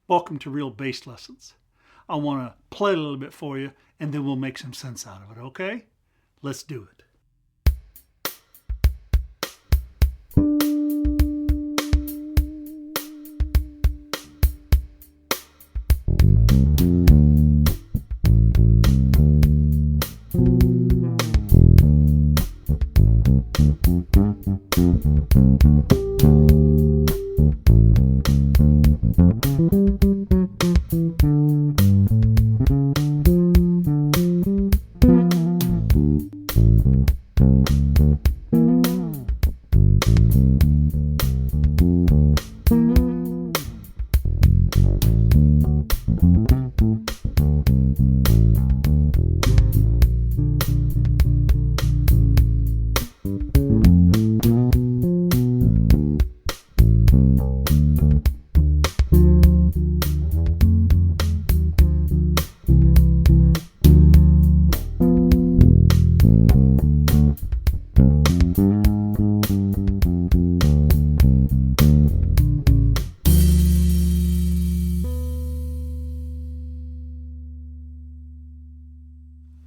Welcome to Real Bass Lessons. I want to play a little bit for you, and then we'll make some sense out of it, okay? Let's do it.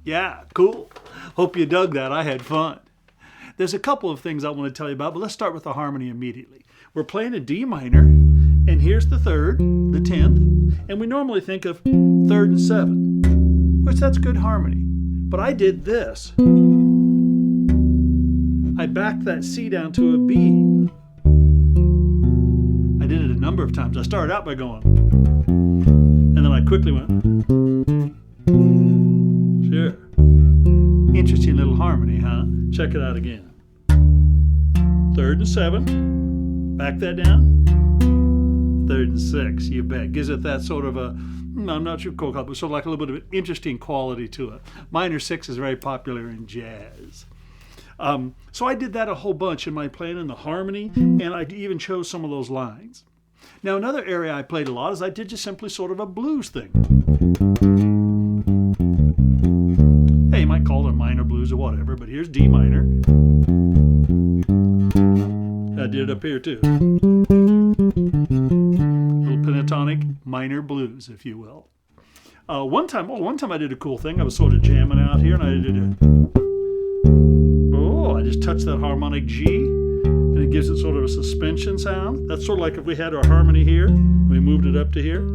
Yeah, cool. Hope you dug that. I had fun. There's a couple of things I want to tell you about, but let's start with the harmony immediately. We're playing a D minor, and here's the third, the 10th, and we normally think of third and 7, which that's good harmony. But I did this. I backed that C down to a B. I did it a number of times. I started out by going, and then I quickly went. Sure. Interesting little harmony, huh? Check it out again. Third and 7. Back that down. Third and 6. You bet. Gives it that sort of a, I'm not sure what but sort of like a little bit of an interesting quality to it. Minor 6 is very popular in jazz. So I did that a whole bunch in my playing in the harmony, and I even chose some of those lines. Now another area I played a lot is I did just simply sort of a blues thing. Hey, you might call it a minor blues or whatever, but here's D minor. I did it up here too. Little pentatonic minor blues, if you will. One time I did a cool thing. I was sort of jamming out here, and I did I just touched that harmonic G, and it gives it sort of a suspension sound. That's sort of like if we had our harmony here, we moved it up to here.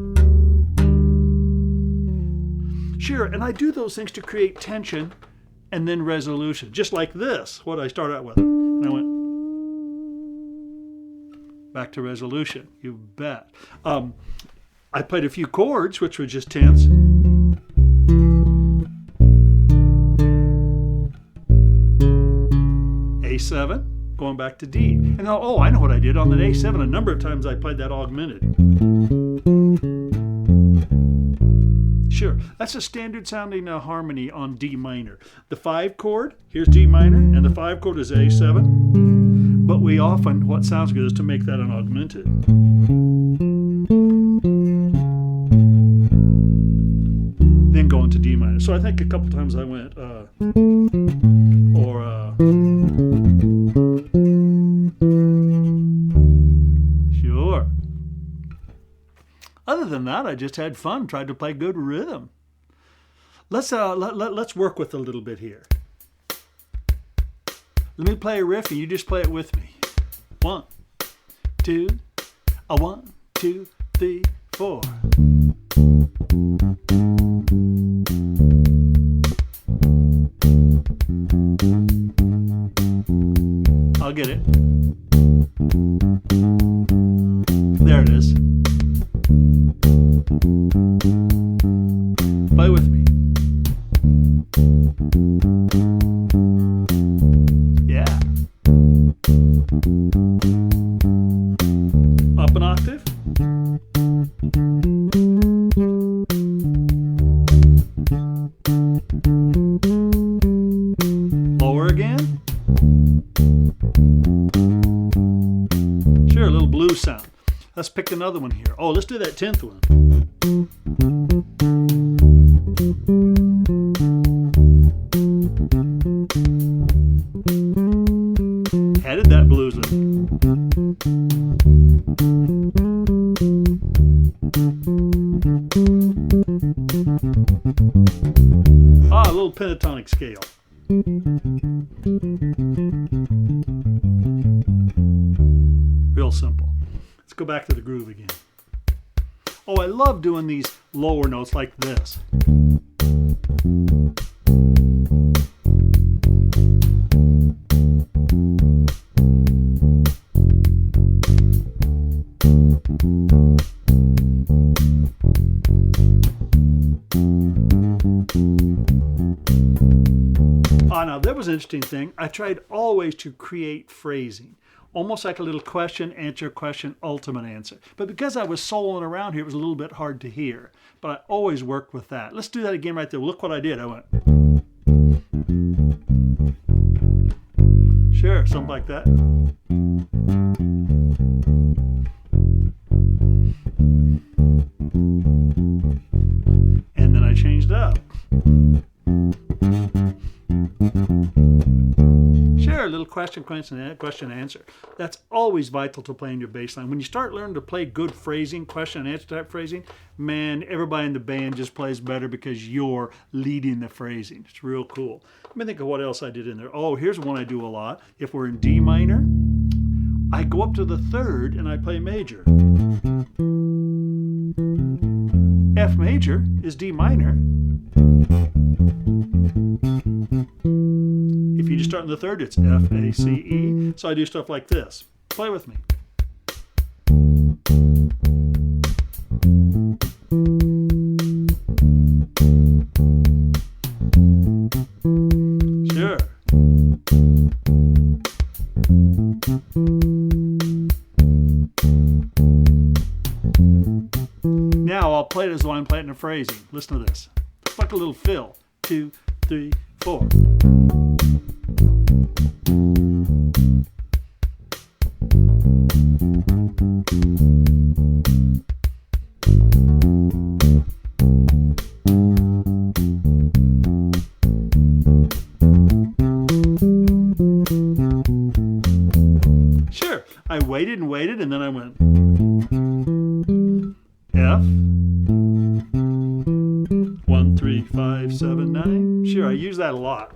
Sure, and I do those things to create tension and then resolution, just like this, what I start out with. And I went back to resolution, you bet. I played a few chords, which were just tenths. A7, going back to D. And I know what I did on the A7. A number of times I played that augmented. Sure, that's a standard sounding harmony on D minor. The 5 chord, here's D minor, and the 5 chord is A7. But we often, what sounds good is to make that an augmented. Then go into D minor. So I think a couple times I went, Sure. Other than that, I just had fun, tried to play good rhythm. Let's work with a little bit here. Let me play a riff and you just play it with me. 1, 2, 1, 2, 3, 4. I'll get it. There it is. Play with me. Yeah. Up an octave. Lower again. Sure, a little blues sound. Let's pick another one here. Let's do that 10th one. Added that blues in. pentatonic scale. Real simple. Let's go back to the groove again. Oh, I love doing these lower notes like this. Now that was an interesting thing. I tried always to create phrasing, almost like a little question, answer, question, ultimate answer. But because I was soloing around here, it was a little bit hard to hear. But I always worked with that. Let's do that again right there. Look what I did. I went. Sure, something like that. And then I changed up. Sure, a little question, answer. That's always vital to playing your bass line. When you start learning to play good phrasing, question and answer type phrasing, man, everybody in the band just plays better because you're leading the phrasing. It's real cool. Let me think of what else I did in there. Oh, here's one I do a lot. If we're in D minor, I go up to the third and I play major. F major is D minor. If you just start in the third, it's F, A, C, E. So I do stuff like this. Play with me. Sure. Now I'll play it as though I'm playing a phrasing. Listen to this. It's like a little fill. 2, 3, 4. Sure, I waited and waited, and then I went F 1, 3, 5, 7, 9. Sure, I use that a lot.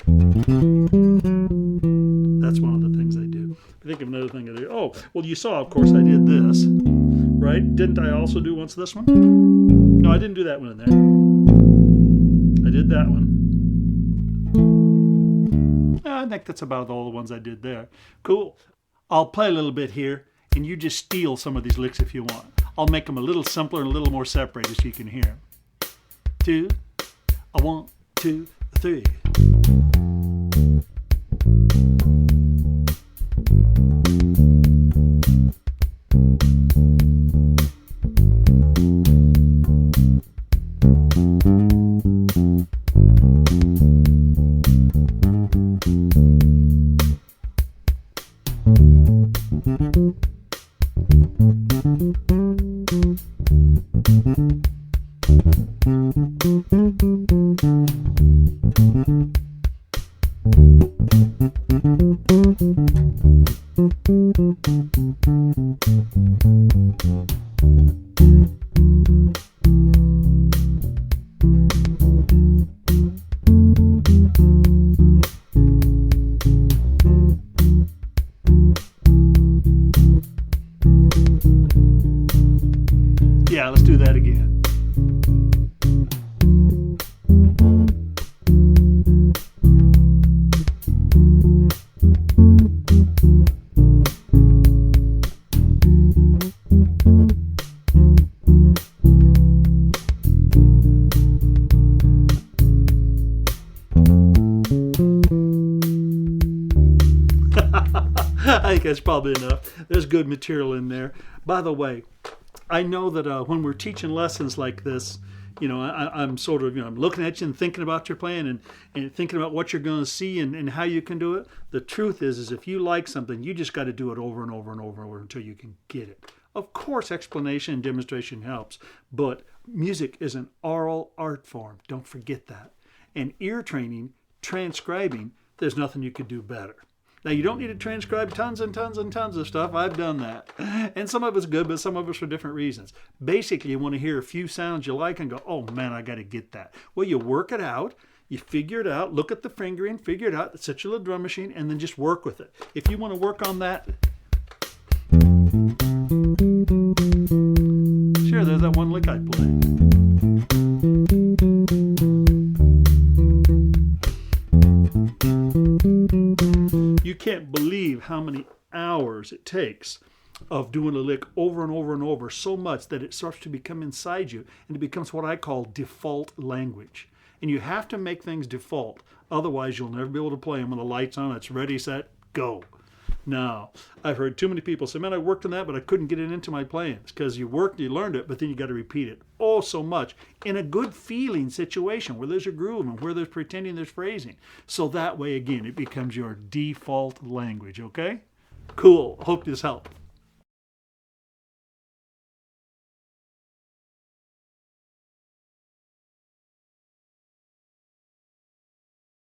That's one of the things I do. I think of another thing I do. Oh, well, you saw, of course, I did this, right? Didn't I also do once this one? No, I didn't do that one in there. I did that one. I think that's about all the ones I did there. Cool. I'll play a little bit here, and you just steal some of these licks if you want. I'll make them a little simpler and a little more separated so you can hear them. 2, 1, 2, 3. Yeah, let's do that again. I think that's probably enough. There's good material in there. By the way, I know that when we're teaching lessons like this, you know, I'm sort of, you know, I'm looking at you and thinking about your playing and thinking about what you're going to see and how you can do it. The truth is if you like something, you just got to do it over and over and over and over until you can get it. Of course, explanation and demonstration helps, but music is an oral art form. Don't forget that. And ear training, transcribing, there's nothing you could do better. Now, you don't need to transcribe tons and tons and tons of stuff. I've done that. And some of it's good, but some of it's for different reasons. Basically, you want to hear a few sounds you like and go, oh, man, I got to get that. Well, you work it out. You figure it out, look at the fingering, figure it out, set your little drum machine, and then just work with it. If you want to work on that, sure, there's that one lick I played. You can't believe how many hours it takes of doing a lick over and over and over, so much that it starts to become inside you, and it becomes what I call default language. And you have to make things default, otherwise you'll never be able to play them when the light's on, it's ready, set, go. Now, I've heard too many people say, man, I worked on that, but I couldn't get it into my playing. It's because you worked, you learned it, but then you got to repeat it oh so much in a good feeling situation where there's a groove and where there's pretending there's phrasing. So that way, again, it becomes your default language, okay? Cool. Hope this helped.